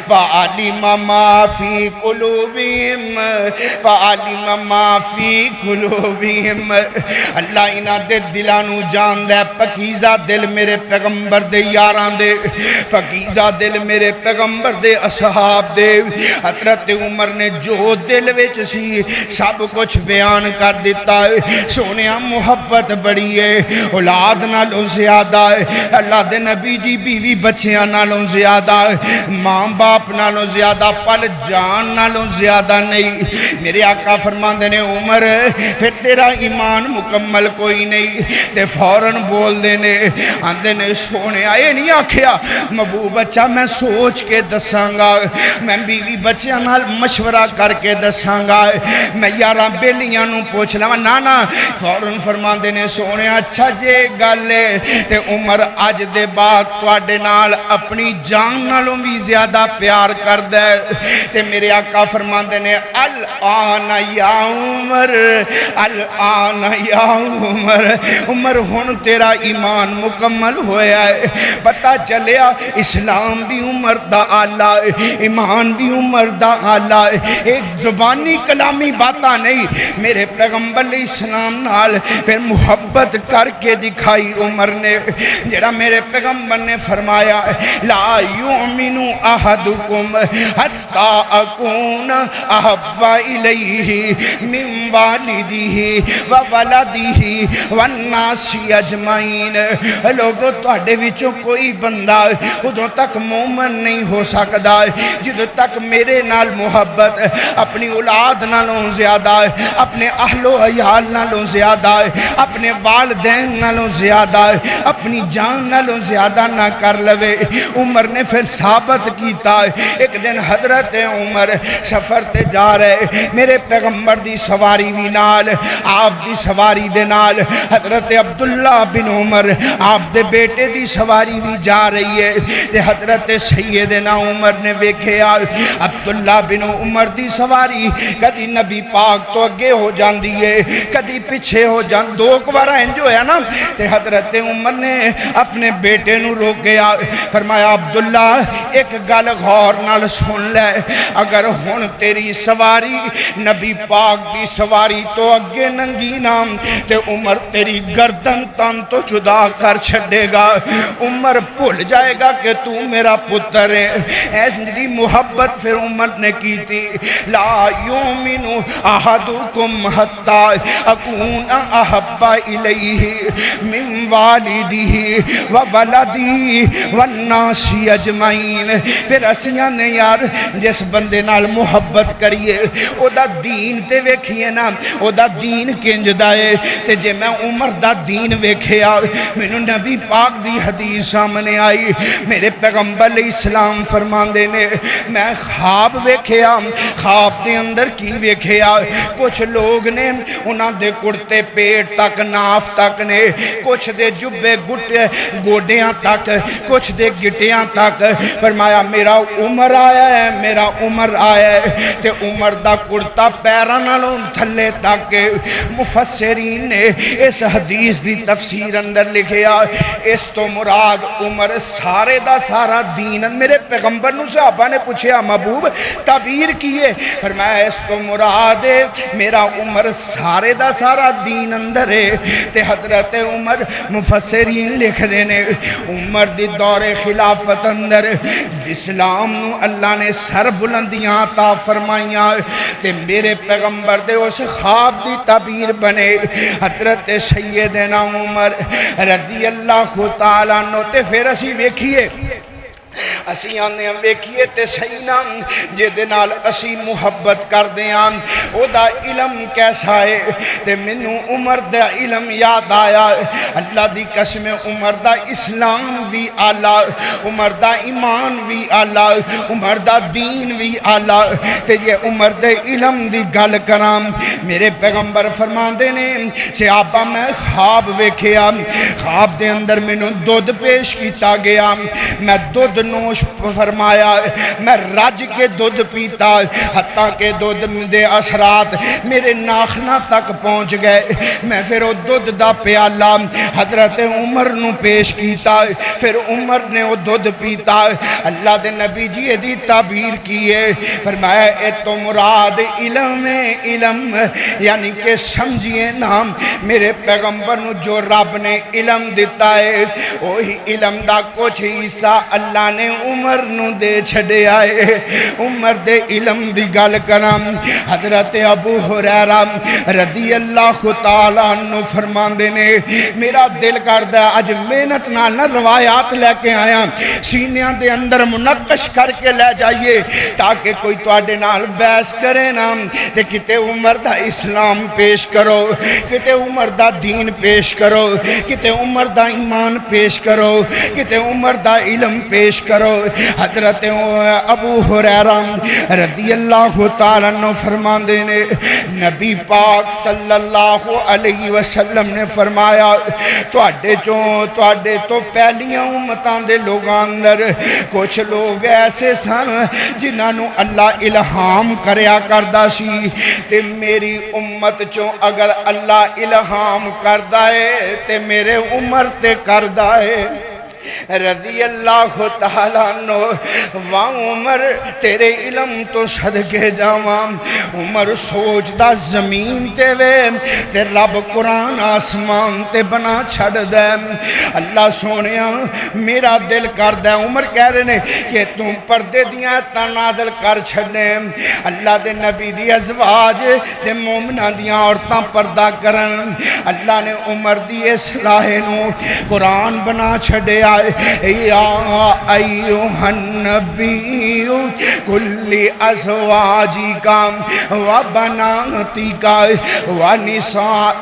وعلم ما فی قلوبہم فعلم ما فی قلوبہم اللہ انہاں دے دلانو جان دے پکیزہ دل میرے پیغمبر دے یاران دے پکیزہ دل میرے پیغمبر دے اصحاب دے حضرت عمر نے جو دل وچ سی سب کچھ بیان کر دیتا ہے سونیا محبت بڑی ہے اولاد نالوں زیادہ ہے اللہ دے نبی جی بیوی بچیاں نالوں زیادہ ہے ماں باپ نالوں زیادہ پل جان نالوں زیادہ نہیں میرے آقا فرماندے نے عمر پھر تیرا ایمان مکمل کوئی نہیں تے فوراں بول دینے آندے نے سونے آئے نہیں آکھیا مبو بچہ میں سوچ کے دساں گا میں بیوی بچیاں نال مشورہ کر کے دساں گا میں یاراں بیلیاں نو پوچھ لواں نانا فوراں فرماندے نے سونے اچھا جے گالے تے عمر اج دے بعد تواڈے نال اپنی جان نالوں بھی زیادہ پیار کر دے تے میرے آقا فرماندے نے الان یا عمر الان یا عمر عمر ہن تیرا ایمان مکمل ہویا ہے پتہ چلیا اسلام بھی عمر دا آلہ ہے ایمان بھی عمر دا آلہ ہے ایک زبانی کلامی باتاں نہیں میرے پیغمبر علیہ السلام نال پھر محبت کر کے دکھائی عمر نے جڑا میرے پیغمبر نے فرمایا لا یؤمن احدکم حتی اکون احب الیہ من والدہ وولدہ والناس اجمعین لوگوں تواڈے وچوں کوئی بندہ ادوں تک مومن نہیں ہو سکدا جدوں تک میرے نال محبت اپنی اولاد نالوں زیادہ ہے اپنے اہل و عیال نالوں زیادہ ہے اپنے والدین نالوں زیادہ ہے اپنی جان نالوں زیادہ نہ کر لوے عمر نے پھر ثابت کیتا ہے ایک دن حضرت عمر سفر تے جا رہے میرے پیغمبر دی سواری بھی نال آپ دی سواری دے نال حضرت عبداللہ بن عمر آپ دے بیٹے دی سواری بھی جا رہی ہے تے حضرت سیدنا عمر نے ویکھیا عبداللہ بن عمر دی سواری کدی نبی پاک تو اگے ہو جاندی ہے کدی پیچھے ہو جان دو کوارا انج ہویا نا تے حضرت عمر نے اپنے بیٹے نو روکیا فرمایا عبداللہ ایک گل غور نال سن لے اگر ہن تیری سواری نبی پاک دی سواری تو اگے ننگی نام تے عمر تیری گردن تن تو جدا کر چھڑے گا عمر بھول جائے گا کہ تو میرا پتر ہے ایسی محبت پھر عمر نے کی تھی لا یومن احدکم حتی اکون احب الیہ من والدہ وولدہ والناس اجمعین پھر اسیاں نے یار جس بندے نال محبت کریے او دا دین تے ویکھیے نا او دا دین کنج دائے تے جے میں عمر دا دین ویکھیا مینوں نبی پاک دی حدیث سامنے آئی میرے پیغمبر علیہ السلام فرماندے نے میں خواب ویکھیا خواب دے اندر کی ویکھیا کچھ لوگ نے انہاں دے کرتے پیٹ تک ناف تک نے کچھ دے جبے گوڈیاں تک کچھ دے گٹیاں تک فرمایا میرا عمر آیا ہے میرا عمر آیا ہے تے عمر دا کرتا پیراں نالوں تھلے تک مفسرین نے اس حدیث دی تفسیر اندر لکھیا اس تو مراد عمر سارے دا سارا دین میرے پیغمبر نو صحابہ نے پوچھیا محبوب تعبیر کیے فرمایا اس تو مراد میرا عمر سارے دا سارا دین اندر ہے تے حضرت عمر مفسرین لکھ دینے عمر دی دور خلافت اندر اسلام نو اللہ نے سر بلندیاں عطا فرمائیاں تے میرے پیغمبر دے اس خواب دی تعبیر بنے حضرت سیدنا عمر رضی اللہ تعالیٰ عنہ تے پھر اسی ویکھیے اسی آنے ویکھیے تے صحیح نا جے دے نال اسی محبت کر دیاں او دا علم کیسا ہے تے منو عمر دا علم یاد آیا اللہ دی قسم عمر دا اسلام بھی آلہ عمر دا ایمان بھی آلہ عمر دا دین بھی آلہ تے یہ عمر دے علم دی گل کرام میرے پیغمبر فرمان دینے صحابہ میں خواب ویکھیا خواب دے اندر منو دودھ پیش کیتا گیا میں دودھ نوش فرمایا میں رج کے دودھ پیتا حتیٰ کہ دودھ دے اثرات میرے ناخنہ تک پہنچ گئے میں پھر وہ دودھ دا پیالہ حضرت عمر نو پیش کیتا پھر عمر نے وہ دودھ پیتا اللہ دے نبی جی دی تعبیر کیے فرمایا اے تو مراد علم یعنی کہ سمجھئے نام میرے پیغمبر نو جو رب نے علم دیتا ہے وہی علم دا کچھ حصہ اللہ نے عمر نو دے چھڑے آئے عمر دے علم دی گل کرام حضرت ابو ہریرہ رضی اللہ تعالیٰ عنہ فرمان دینے میرا دل کردہ آج محنت نہ روایات لے کے آیا سینیاں دے اندر منقش کر کے لے جائیے تاکہ کوئی توڑے نال بحث کرے نا تے کتے عمر دا اسلام پیش کرو کتے عمر دا دین پیش کرو کتے عمر دا ایمان پیش کرو کتے عمر دا علم پیش کرو حضرت ابو ہریرہ رضی اللہ تعالیٰ عنہ فرمان دینے نبی پاک صلی اللہ علیہ وسلم نے فرمایا توڑے تو پہلیاں امتان دے لوگاں اندر کچھ لوگ ایسے سن جنہاں نو اللہ الہام کریا کردہ سی تے میری امت چوں اگر اللہ الہام کردہ ہے تے میرے عمر تے کردہ ہے رضی اللہ تعالیٰ عنہ عمر تیرے علم تو صدقے جاواں عمر سوچ دا زمین تے وے تے رب قرآن آسمان تے بنا چھڑ دے اللہ سونیا میرا دل کر دے عمر کہہ رہے نے کہ تم پردے دیاں تنازل کر چھڑے اللہ دے نبی دی ازواج تے مومنہ دیاں عورتاں پردہ کرن اللہ نے عمر دی اصلاح نو قرآن بنا چھڑے یا ایوہ النبی کل ازواجکا و بناتکا و نساء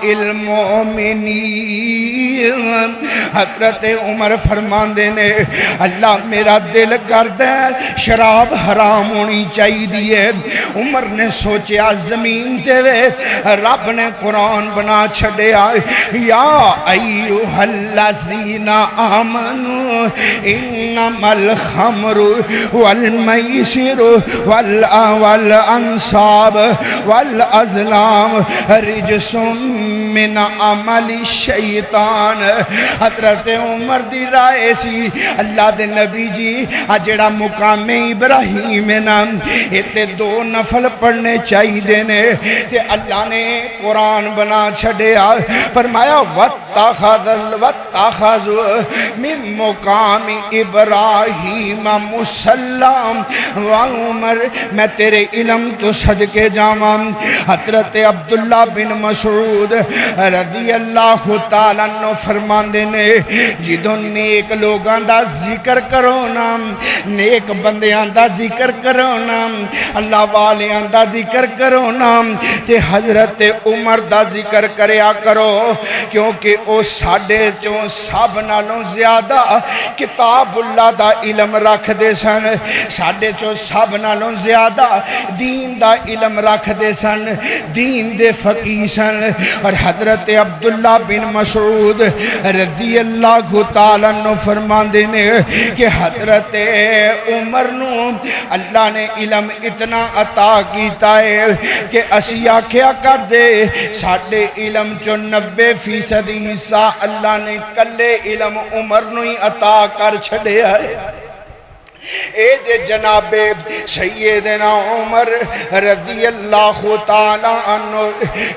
المؤمنین حضرت عمر فرمان دینے اللہ میرا دل کردہ شراب حرام ہونی چاہی دیئے عمر نے سوچیا زمین تے وے رب نے قرآن بنا چھڑے آئے یا ایوہ الذین آمنوا انما الخمر والمیسر والانصاب والازلام رجس من عمل الشیطان حضرت عمر دی رائے سی اللہ دے نبی جی جڑا مقام ابراہیم نام اتے دو نفل پڑھنے چاہی دینے تے اللہ نے قرآن بنا چھڑے فرمایا وَاتَّخَذُ من مقام ابراہیم مسلم وعمر میں تیرے علم تو صدقے جاواں حضرت عبداللہ بن مسعود رضی اللہ تعالیٰ عنہ فرمان دینے جدوں نیک لوگاں دا ذکر کرو نا نیک بندیاں دا ذکر کرو نا اللہ والیاں دا ذکر کرو نا تے حضرت عمر دا ذکر کریا کرو کیونکہ او ساڈے چوں سب نالوں زیادہ کتاب اللہ دا علم رکھ دے سن ساڈے چوں سب نالوں زیادہ دین دا علم رکھ دے سن دین دے فقیہ سن اور حضرت عبداللہ بن مسعود رضی اللہ تعالیٰ عنہ فرماندے نے کہ حضرت عمر نو اللہ نے علم اتنا عطا کیتا ہے کہ اسی آکھیا کر دے ساڑھے علم چو 90% حصہ اللہ نے کلے علم عمر نو ہی عطا کر چھڑے آئے اے جے جناب سیدنا عمر رضی اللہ تعالیٰ عنہ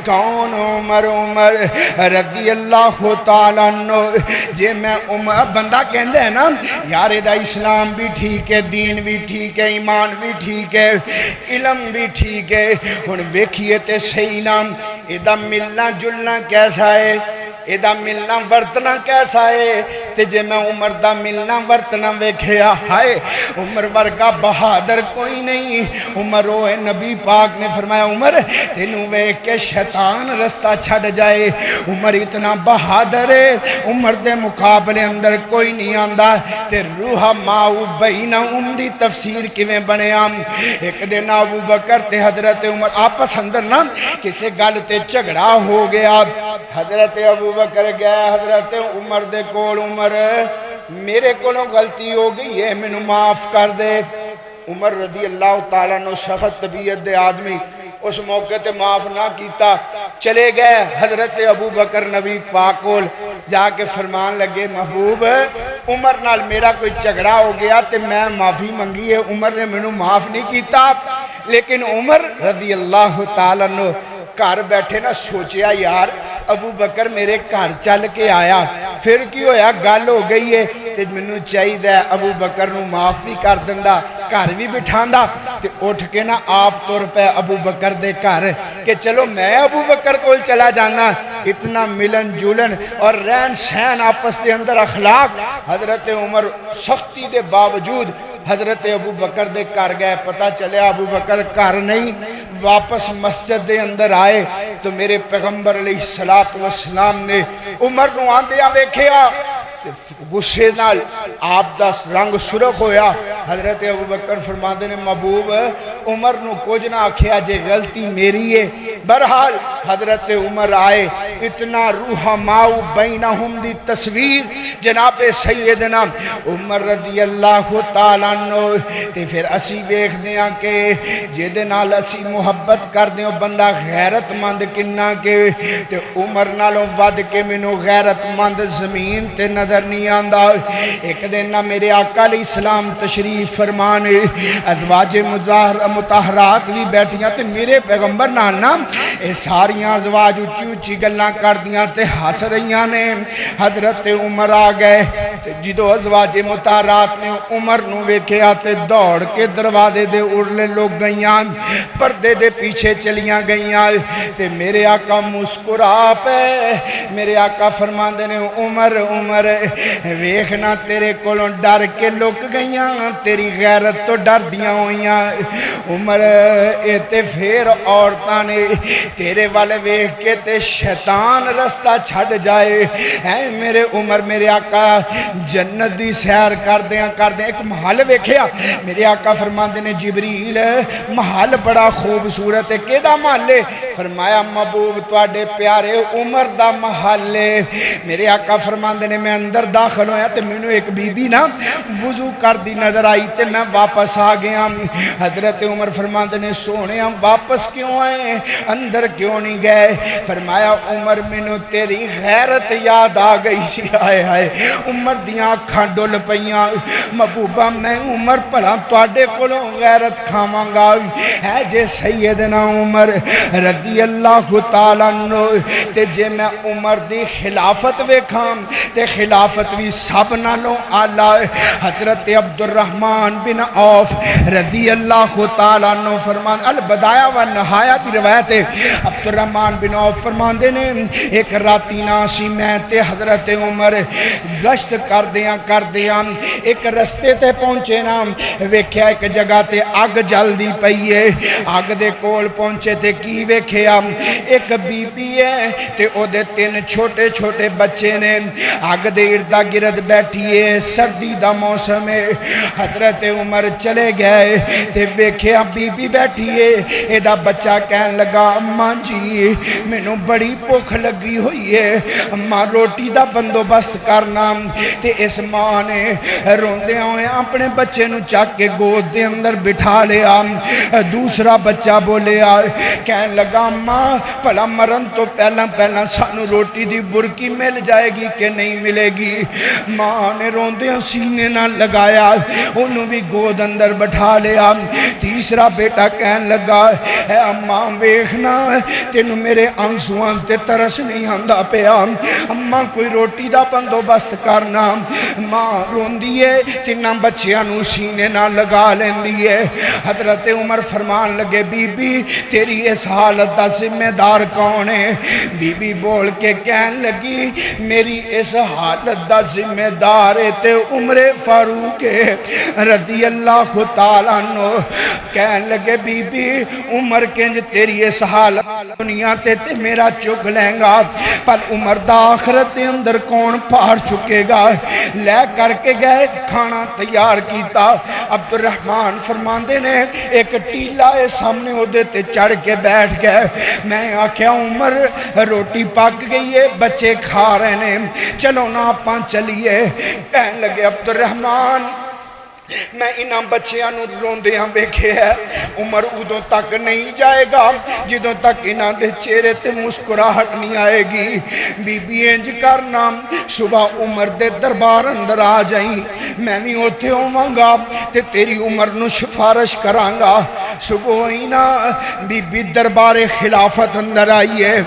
کون عمر رضی اللہ تعالیٰ عنہ جے میں عمر بندہ کہندے ہیں نا یار دا اسلام بھی ٹھیک ہے دین بھی ٹھیک ہے ایمان بھی ٹھیک ہے علم بھی ٹھیک ہے ہن ویکھیے تے صحیح نام ادا ملنا جلنا کیسا ہے ادا ملنا ورتنا کیسا ہے تے جے میں عمر دا ملنا ورتنا ویکھیا ہائے عمر ورگا بہادر کوئی نہیں عمر ہوئے نبی پاک نے فرمایا عمر تینوں ویکھ کے شیطان رستہ چھڑ جائے عمر اتنا بہادر ہے عمر دے مقابلے اندر کوئی نہیں آندا تے روح ماؤ بینہ دی تفسیر کیویں بنیا ایک دن ابو بکر تے حضرت عمر آپس اندر نا کسے گل تے جھگڑا ہو گیا حضرت ابو بکر گیا حضرت عمر دے کول عمر میرے کولوں غلطی ہو گئی ہے مینوں معاف کر دے عمر رضی اللہ تعالیٰ عنہ سخت طبیعت دے آدمی اس موقع تے معاف نہ کیتا چلے گئے حضرت ابو بکر نبی پاک کول جا کے فرمان لگے محبوب عمر نال میرا کوئی جھگڑا ہو گیا تے میں معافی منگی ہے عمر نے مینوں معاف نہیں کیتا لیکن عمر رضی اللہ تعالیٰ عنہ گھر بیٹھے نہ سوچیا یار ابو بکر میرے گھر چل کے آیا پھر کی ہویا گل ہو گئی ہے تے منوں چاہیے ابو بکر نو معاف بھی کر دندا گھر بھی بٹھاندا تے اٹھ کے نا آپ تر پہ ابو بکر دے گھر کہ چلو میں ابو بکر کول چلا جانا اتنا ملن جلن اور رہن سہن آپس دے اندر اخلاق حضرت عمر سختی دے باوجود حضرت ابو بکر دے گھر گئے پتہ چلے ابو بکر گھر نہیں واپس مسجد دے اندر آئے تو میرے پیغمبر علیہ السلام نے عمر نو آندیاں ویکھیا غصے نال آپ دا رنگ سرخ ہویا حضرت ابو بکر فرماندے نے محبوب عمر نو کچھ نہ آکھیا جے غلطی میری ہے بہرحال حضرت عمر آئے اتنا روح ماؤ بینہم دی تصویر جناب سیدنا عمر رضی اللہ تعالیٰ عنہ تے پھر اسی ویکھ دیاں کہ جے نال اسی محبت کر دیاں بندہ غیرت مند کننا کے تے عمر نالوں ود کے مینوں غیرت مند زمین تے نظر نہیں آندا ایک دن نہ میرے آقا علیہ السلام تشریف فرمانے ازواج مطہرات بھی بیٹھیاں تے میرے پیغمبر نانا اے ساریاں ازواج اچھی اچھی گلاں کر دیاں تے ہس رہیاں نے حضرت عمر آ گئے تے جدو ازواج مطہرات نے عمر نو ویکھیا تے دوڑ کے دروازے دے اڑلے لوگ گئیاں پردے دے پیچھے چلیاں گئیاں تے میرے آقا مسکرا پے میرے آقا فرماندے نے عمر عمر ویکھنا تیرے کولوں ڈر کے لک گئیاں تیری غیرت تو ڈر دیاں ہوئیاں عمر اے تے پھر عورتاں نے تیرے والے ویکھ کے تے شیطان رستہ چھڑ جائے اے میرے عمر میرے آقا جنت دی سیر کر دیاں ایک محل ویکھیا میرے آقا فرماندے نے جبریل محل بڑا خوبصورت ہے کیدا محل ہے فرمایا محبوب تواڈے پیارے عمر دا محل ہے میرے آقا فرماندے نے میں اندر داخل ہویا تے مینوں ایک بی بی نا وضو کر دی نظر آئی تے میں واپس آ گیا حضرت عمر فرماندے نے سونے ہم واپس کیوں آئے اندر کیوں نہیں گئے فرمایا عمر مینوں تیری غیرت یاد آ گئی سی آئے آئے عمر دیاں اکھاں ڈل پیاں محبوبہ میں عمر پڑھا تواڈے کولوں غیرت کھاواں گا ہے جے سیدنا عمر رضی اللہ تعالیٰ عنہ تے جے میں عمر دی خلافت ویکھاں تے خلافت بھی سب نالوں آلہ حضرت عبد الرحمن الرحمن بن عوف رضی اللہ تعالیٰ عنہ فرمان البدایہ و نہایہ دی روایت ہے عبد الرحمن بن عوف فرمان دے نے ایک راتی ناسی میں تے حضرت عمر گشت کر دیاں ایک رستے تے پہنچے نا ویکھیا ایک جگہ تے آگ جلدی پئیے آگ دے کول پہنچے تے کی ویکھیا ایک بی بی ہے تے او دے 3 چھوٹے چھوٹے بچے نے آگ دے اردہ گرد بیٹھیے سردی دا موسم ہے حضرت عمر چلے گئے تے ویکھیا بی بی بیٹھیے ایدہ بچہ کہن لگا اماں جی میں نو بڑی بھوک لگی ہوئی ہے اماں روٹی دا بندوبست کرنا تے اس ماں نے روندے ہوئے اپنے بچے نو چاک کے گود دے اندر بٹھا لیا دوسرا بچہ بولے کہن لگا اماں پہلا مرن تو پہلا سانو روٹی دی برکی مل جائے گی کہ نہیں ملے گی ماں نے روندے سینے نہ لگایا انہوں بھی گود اندر بٹھا لیا تیسرا بیٹا کہن لگا اے اماں ویکھنا تینوں میرے آنسوان تے ترس نہیں آندا پیا اماں کوئی روٹی دا بندوبست کرنا ماں روندی ہے 3 بچیاں نو سینے نہ لگا لیندی ہے حضرت عمر فرمان لگے بی بی تیری اس حالت دا ذمہ دار کون ہے بی بی بول کے کہن لگی میری اس حالت دا ذمہ دار تے عمر فاروق رضی اللہ تعالیٰ عنہ کہن لگے بی بی عمر کنج تیری اس حالت دنیا تے میرا چک لیں گا پر عمر دا آخرت اندر کون پار چکے گا لے کر کے گئے کھانا تیار کیتا عبد الرحمن فرماندے نے ایک ٹیلا سامنے ہو دیتے چڑھ کے بیٹھ گئے میں آکھیا عمر روٹی پک گئی ہے بچے کھا رہے ہیں چلو نا پان چلیے کہن لگے عبد الرحمن میں انہاں بچیاں نو روندیاں ویکھے ہے عمر ادوں تک نہیں جائے گا جدوں تک انہاں دے چہرے تے مسکراہٹ نہیں آئے گی بی بی انج کرنا صبح عمر دے دربار اندر آ جائیں میں بھی اوتھے ہوواں گا تے تیری عمر نو سفارش کراں گا صبح ہی نا بی بی دربار خلافت اندر آئی ہے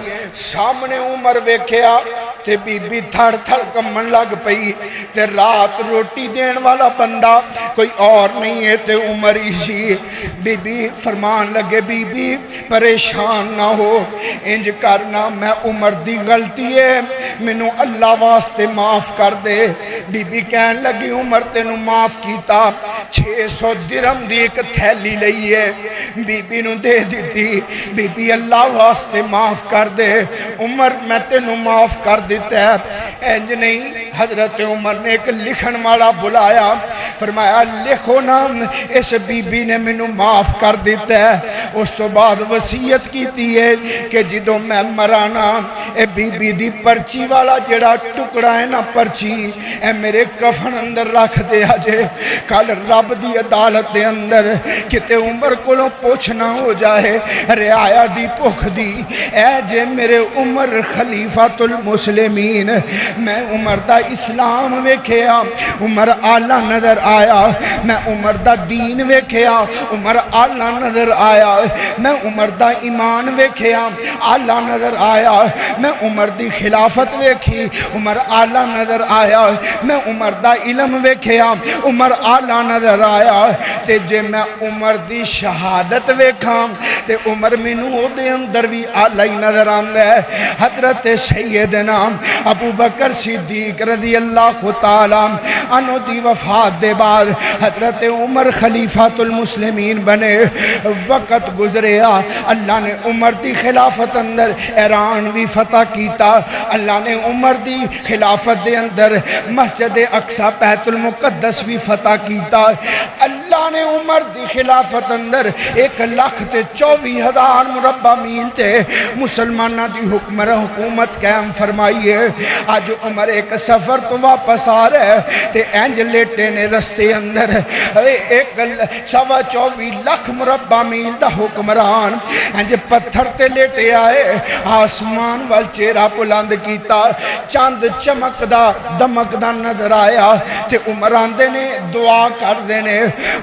سامنے عمر ویکھیا تے بی بی تھڑ تھڑ کمن لگ پئی تے رات روٹی دین والا بندہ کوئی اور نہیں ہے تے عمر ہی سی بی بی فرمان لگے بی بی پریشان نہ ہو انج کرنا میں عمر دی غلطی ہے منو اللہ واسطے معاف کر دے بی بی کہن لگی عمر تینو معاف کیتا 600 درہم دی ایک تھیلی لئی ہے بی بی نو دے دیتی بی بی اللہ واسطے معاف کر دے عمر میں تینو معاف کر دیتا ہے انج نہیں حضرت عمر نے ایک لکھن والا بلایا فرمایا لکھو نام اس بی بی نے منو معاف کر دیتا ہے اس تو بعد وصیت کیتی ہے کہ جدوں میں مرانا اے بی بی دی پرچی والا جڑا ٹکڑا ہے نا پرچی اے میرے کفن اندر رکھ دے آجے کل رب دی عدالت دے اندر کتے عمر کولوں پوچھنا ہو جائے رعایا دی پوکھ دی اے جے میرے عمر خلیفۃ المسلمین میں عمر دا اسلام ویکھیا عمر آلہ نظر آیا میں عمر دا دین ویکھیا عمر آلہ نظر آیا میں عمر دا ایمان ویکھیا آلہ نظر آیا میں عمر دی خلافت ویکھی عمر آلہ نظر آیا میں عمر دا علم ویکھیا عمر آلہ نظر آیا تے جے میں عمر دی شہادت ویکھاں تے عمر منو دے اندر بھی آلہ ہی نظر آندہ ہے حضرت سیدنا ابو بکر صدیق رضی اللہ تعالیٰ عنہ دی وفات دے بعد حضرت عمر خلیفۃ المسلمین بنے وقت گزریا اللہ نے عمر دی خلافت اندر ایران بھی فتح کیتا اللہ نے عمر دی خلافت دے اندر مسجد اقصی بیت المقدس بھی فتح کیتا اللہ نے عمر دی خلافت اندر 1,24,000 مربع میل تے مسلمانہ دی حکومت قائم فرمائی ہے آج عمر ایک سفر تو واپس آ رہے تے اینج لیٹے نے رستے اندر 1,24,000 مربع میل دا حکمران اینج پتھر تے لیٹے آئے آسمان وال چہرہ بلند کیتا چاند چمکدا دمکدا نظر آیا تے عمر آندے نے دعا کر دینے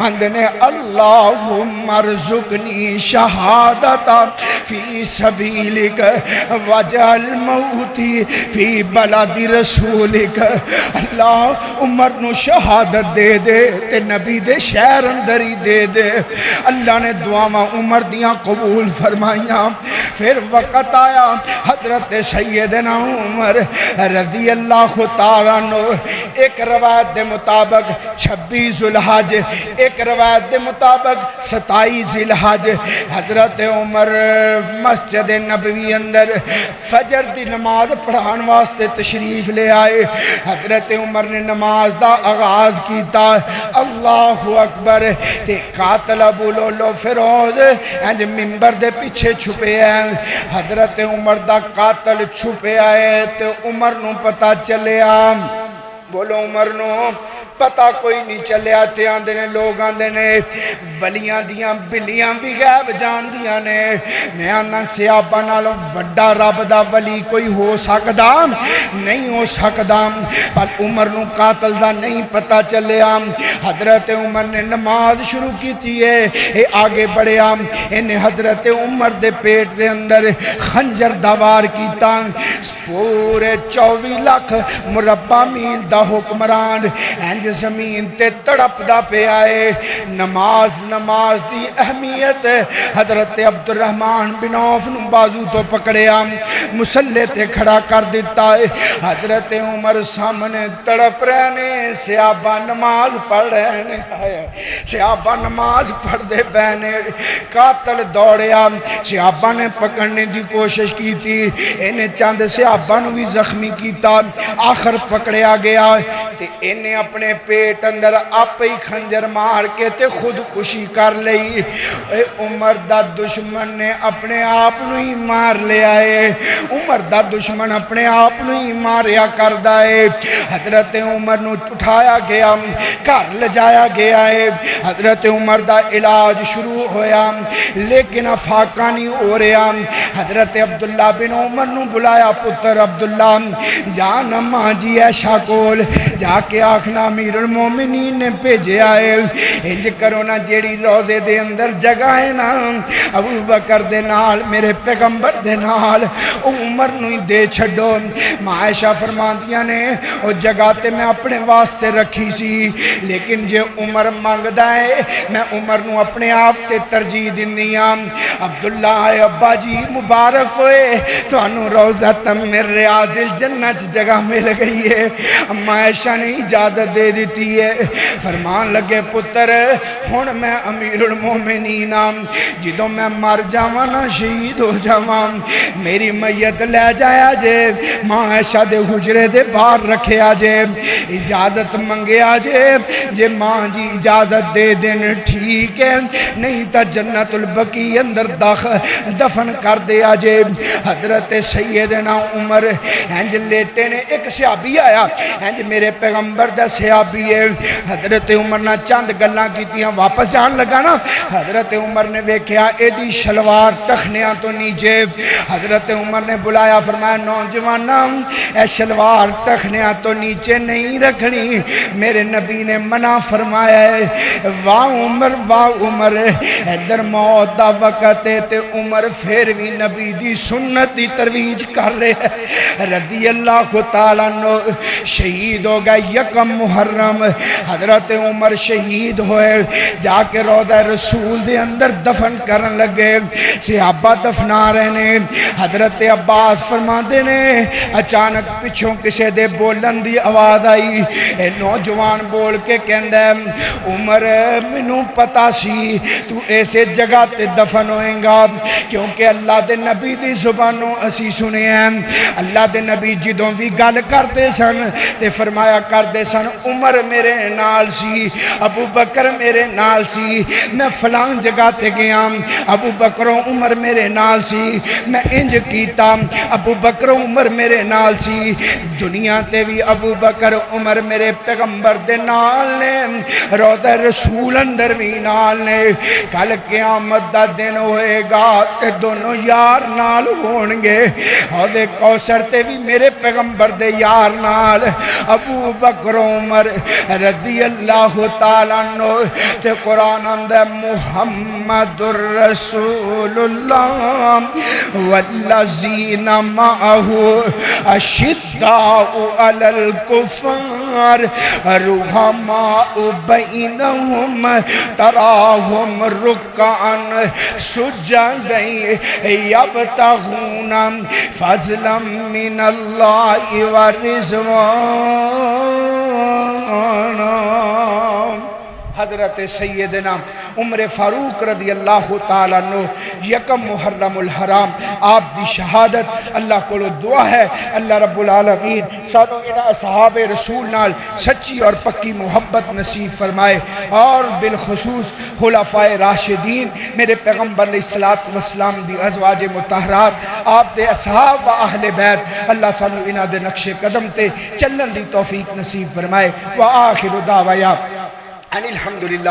اندے نے اللہم ارزقنی شہادتا فی سبیلک وجعل موتی فی بلد رسولک۔ اللہ عمر نو شہادت دے دے تے نبی دے شہر اندر ہی دے دے۔ اللہ نے دعاواں عمر دیاں قبول فرمائیاں۔ پھر وقت آیا حضرت سیدنا عمر رضی اللہ تعالیٰ عنہ، ایک روایت دے مطابق 26 ذوالحج، ایک روایت دے مطابق 27 ذی الحج، حضرت عمر مسجد نبوی اندر فجر دی نماز پڑھان واسطے تشریف لے آئے۔ حضرت عمر نے نماز دا آغاز کیتا، اللہ اکبر، تے قاتل ابو لولو فیروز انج منبر دے پیچھے چھپے ہیں۔ حضرت عمر دا قاتل چھپے آئے تے عمر نو پتہ چلیا، بولو عمر نو پتہ کوئی نہیں چلیا تے آندے نے لوگ آندے نے ولیاں دیاں بلیاں بھی غیب جان دیاں نے۔ میں آنا صحابہ نالوں وڈا رب دا ولی کوئی ہو سکدا نہیں ہو سکدا، پر عمر نو قاتل دا نہیں پتہ چلیا۔ حضرت عمر نے نماز شروع کیتی ہے، اے آگے بڑھیا، انہیں حضرت عمر دے پیٹ دے اندر خنجر دوار کیتا۔ پورے 24 لاکھ مربع میل دا حکمران انج زمین تے تڑپ دا پہ آئے۔ نماز دی اہمیت، حضرت عبد الرحمن بن عوف نو بازو تو پکڑیا، مسلح تے کھڑا کر دیتا ہے۔ حضرت عمر سامنے تڑپ رہنے، صحابہ نماز پڑھ رہنے، صحابہ نماز پڑھ دے بہنے، قاتل دوڑیا، صحابہ نے پکڑنے دی کوشش کی تھی، انہیں چاند صحابہ نو بھی زخمی کیتا، آخر پکڑیا گیا تے انہیں اپنے پیٹ اندر آپ ہی خنجر مار کے تے خود خوشی کر لئی۔ اے عمر دا دشمن نے اپنے آپ نو ہی مار لے آئے، عمر دا دشمن اپنے آپ نو ہی ماریا کر دائے۔ حضرت عمر نو اٹھایا گیا، گھر لجایا گیا ہے، حضرت عمر دا علاج شروع ہویا، لیکن افاقہ نہیں ہو رہا۔ حضرت عبداللہ بن عمر نو بلایا، پتر عبداللہ جان ماں جی ایشا کول جا کے آخنا امیر المومنین نے بھیجے آئے، انج کرو نا جیڑی روزے دے اندر جگہ ہے نا ابو بکر دے نال میرے پیغمبر دے نال عمر نو دے چھڈو۔ ماں عائشہ فرماندیاں نے او جگہ تے میں اپنے واسطے رکھی سی، لیکن جے عمر مانگدا ہے میں عمر نو اپنے آپ تے ترجیح دندیاں۔ عبداللہ اے ابا جی مبارک ہوئے، تانوں روزہ تم میں ریاض الجنت جگہ مل گئی ہے۔ اماں عائشہ نے اجازت دے دیتی ہے، فرمان لگے پتر ہن میں امیر المومنین جدوں میں مر جاواں نا شہید ہو جاواں میری میت لے جایا جے، ماں عائشہ دے حجرے دے باہر رکھیا جے، اجازت منگیا جے ماں جی اجازت دے دین ٹھیک ہے، نہیں تا جنت البقیع اندر دفن کر دیا جے۔ حضرت سیدنا عمر انج لیٹے نے، ایک صحابی آیا انج میرے پیغمبر دا صحابی ہے، حضرت عمر نے چند گلاں کیتیاں، واپس جان لگا نا، حضرت عمر نے ویکھیا ایدی شلوار ٹخنیاں تو نیچے، حضرت عمر نے بلایا، فرمایا نوجواناں اے شلوار ٹخنیاں تو نیچے نہیں رکھنی، میرے نبی نے منع فرمایا ہے۔ واہ عمر ادھر موت دا وقت ہے تے عمر پھر بھی نبی دی سنت دی ترویج کر رہے ہیں رضی اللہ تعالیٰ عنہ۔ شہید ہو گئے یکم محرم، حضرت عمر شہید ہوئے، جا کے روضہ رسول دے اندر دفن کرن لگے، صحابہ دفنا رہے نے۔ حضرت عباس فرماندے نے اچانک پچھوں کسے دے بولن دی آواز آئی، اے نوجوان بول کے کہندا ہے عمر مینوں پتہ سی تو ایسے جگہ تے دفن ہوئیں گا، کیونکہ اللہ دے نبی دی زبانوں اسی سنے ہیں، اللہ دے نبی جدوں بھی گل کرتے سن تے فرمایا کرتے سن عمر میرے نال سی، ابو بکر میرے نال سی، میں فلان جگہ تے گیا، ابو بکر و عمر میرے نال سی، میں انج کیتا، ابو بکر و عمر میرے نال سی۔ دنیا تے بھی ابو بکر عمر میرے پیغمبر دے نال نے، روضہ رسول اندر بھی نال نے، کل قیامت دا دن ہوئے گا تے دونوں یار نال ہونگے، حوض کوثر تے بھی میرے پیغمبر دے یار نال، ابو ابو بکر عمر رضی اللہ تعالیٰ عنہ تے قرآن اندر محمد الرسول اللہ والذین معہ اشداء علی الکفار رحماء بینہم تراہم رکعا سجدا یبتغون فضلا من اللہ ورضوانا۔ حضرت سیدنا عمر فاروق رضی اللہ تعالیٰ عنہ یکم محرم الحرام آپ دی شہادت اللہ کو دعا ہے اللہ رب العالمین سانو ان اصحاب رسول نال سچی اور پکی محبت نصیب فرمائے، اور بالخصوص خلفائے راشدین میرے پیغمبر علیہ السلام دی ازواج مطہرات آپ دے اصحاب و اہل بیت اللہ سانو انہاں دے نقش قدم تے چلن دی توفیق نصیب فرمائے۔ وآخر دعوایا ان الحمدللہ